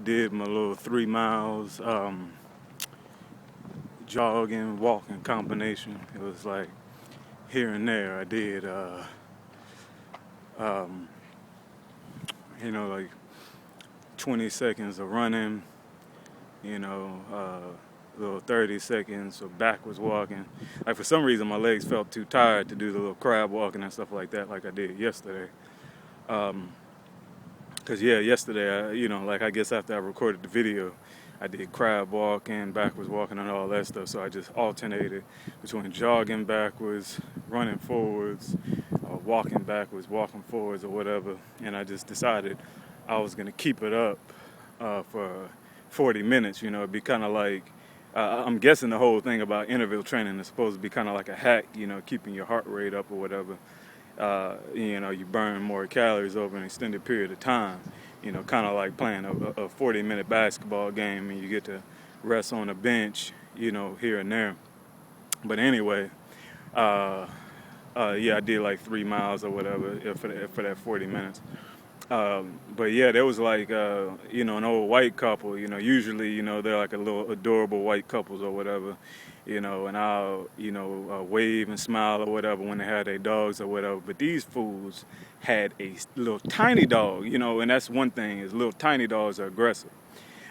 did my little 3 miles, jogging, walking combination. It was like here and there. I did, um, like 20 seconds of running, little 30 seconds of backwards walking. Like for some reason, my legs felt too tired to do the little crab walking and stuff like that, like I did yesterday. Um, Cause yeah, yesterday, like I guess after I recorded the video, I did crab walking, backwards walking, and all that stuff. So I just alternated between jogging backwards, running forwards, walking backwards, walking forwards, or whatever. And I just decided I was gonna keep it up for 40 minutes. It'd be kind of like I'm guessing the whole thing about interval training is supposed to be kind of like a hack. Keeping your heart rate up or whatever. You burn more calories over an extended period of time. Kind of like playing a 40-minute basketball game and you get to rest on a bench, here and there. But anyway, uh, yeah, I did like 3 miles or whatever for that 40 minutes. But yeah, there was like, an old white couple, usually, they're like a little adorable white couples or whatever, and I'll, wave and smile or whatever when they had their dogs or whatever. But these fools had a little tiny dog, and that's one thing is little tiny dogs are aggressive.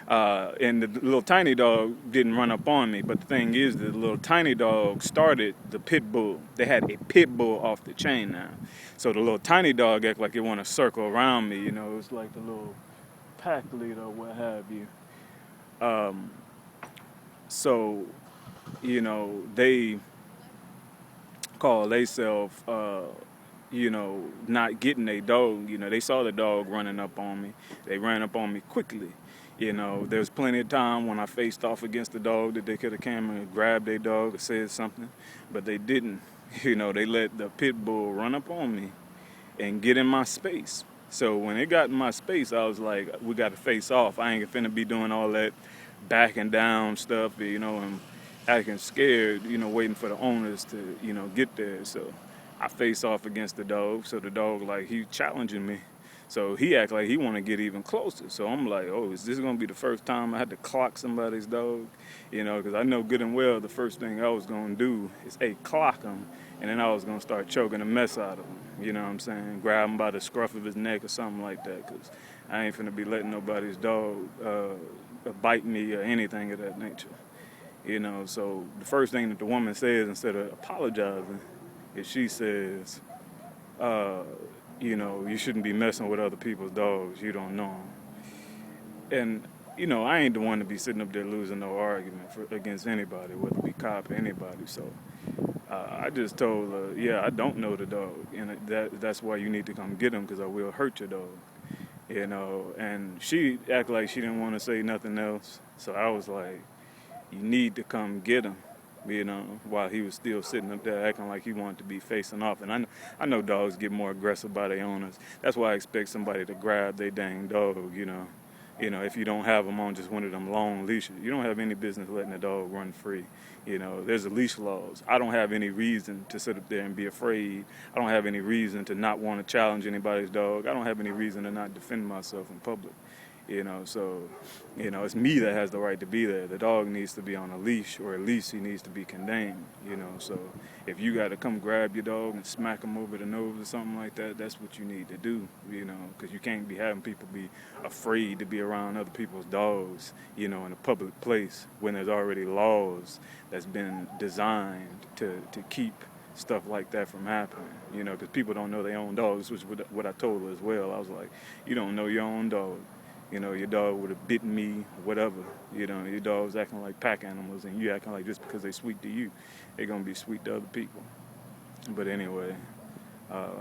And the little tiny dog didn't run up on me, but the thing is, the little tiny dog started the pit bull. They had a pit bull off the chain now, so the little tiny dog act like it want to circle around me. It's like the little pack leader or what have you. Um, so, they call themselves, not getting a dog. They saw the dog running up on me. They ran up on me quickly. There's plenty of time when I faced off against the dog that they could have came and grabbed their dog or said something, but they didn't. They let the pit bull run up on me and get in my space. So when it got in my space, I was like, we got to face off. I ain't finna be doing all that backing down stuff, and acting scared, waiting for the owners to, get there. So I face off against the dog. So the dog, like, he challenging me. So he act like he want to get even closer. So I'm like, oh, is this going to be the first time I had to clock somebody's dog? Because I know good and well the first thing I was going to do is, clock him. And then I was going to start choking the mess out of him. You know what I'm saying? Grab him by the scruff of his neck or something like that. Because I ain't finna be letting nobody's dog bite me or anything of that nature. So the first thing that the woman says instead of apologizing is she says, you shouldn't be messing with other people's dogs. You don't know them. And, I ain't the one to be sitting up there losing no argument against anybody, whether it be cop or anybody. So I just told her, yeah, I don't know the dog. And that's why you need to come get him because I will hurt your dog. And she acted like she didn't want to say nothing else. So I was like, you need to come get him. While he was still sitting up there acting like he wanted to be facing off. And I know dogs get more aggressive by their owners. That's why I expect somebody to grab their dang dog, if you don't have them on just one of them long leashes. You don't have any business letting a dog run free. There's a leash laws. I don't have any reason to sit up there and be afraid. I don't have any reason to not want to challenge anybody's dog. I don't have any reason to not defend myself in public. So, it's me that has the right to be there. The dog needs to be on a leash, or at least he needs to be contained, So if you got to come grab your dog and smack him over the nose or something like that, that's what you need to do, because you can't be having people be afraid to be around other people's dogs, in a public place when there's already laws that's been designed to keep stuff like that from happening, because people don't know their own dogs, which is what I told her as well. I was like, you don't know your own dog. Your dog would have bitten me, whatever. Your dog's acting like pack animals, and you acting like just because they're sweet to you, they're going to be sweet to other people. But anyway,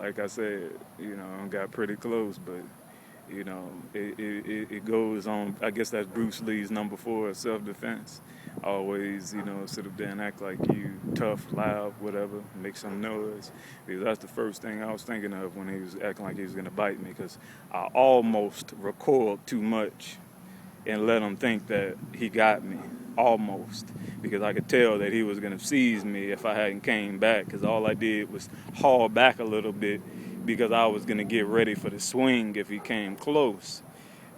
like I said, I got pretty close, but, it goes on. I guess that's Bruce Lee's number 4, self-defense. Always, sit up there and act like you tough, loud, whatever, make some noise. Because that's the first thing I was thinking of when he was acting like he was going to bite me, because I almost recoiled too much and let him think that he got me, almost, because I could tell that he was going to seize me if I hadn't came back, because all I did was haul back a little bit because I was going to get ready for the swing if he came close.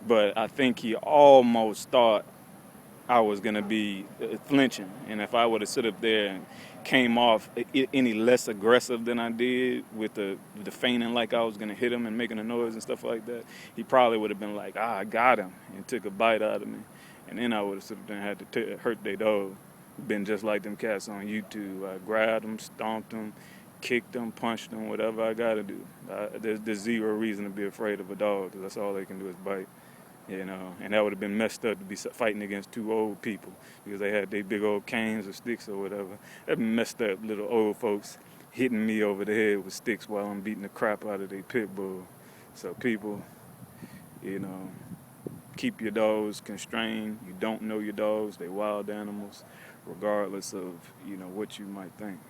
but I think he almost thought I was gonna be flinching, and if I would have stood up there and came off any less aggressive than I did with the feigning like I was gonna hit him and making a noise and stuff like that, he probably would have been like, I got him, and took a bite out of me, and then I would have stood up there and had to hurt their dog. Been just like them cats on YouTube. I grabbed them, stomped them, kicked them, punched them, whatever I gotta do. There's zero reason to be afraid of a dog, because that's all they can do is bite. And that would have been messed up to be fighting against two old people because they had their big old canes or sticks or whatever. That messed up little old folks hitting me over the head with sticks while I'm beating the crap out of their pit bull. So people, you know, keep your dogs constrained. You don't know your dogs. They're wild animals, regardless of, what you might think,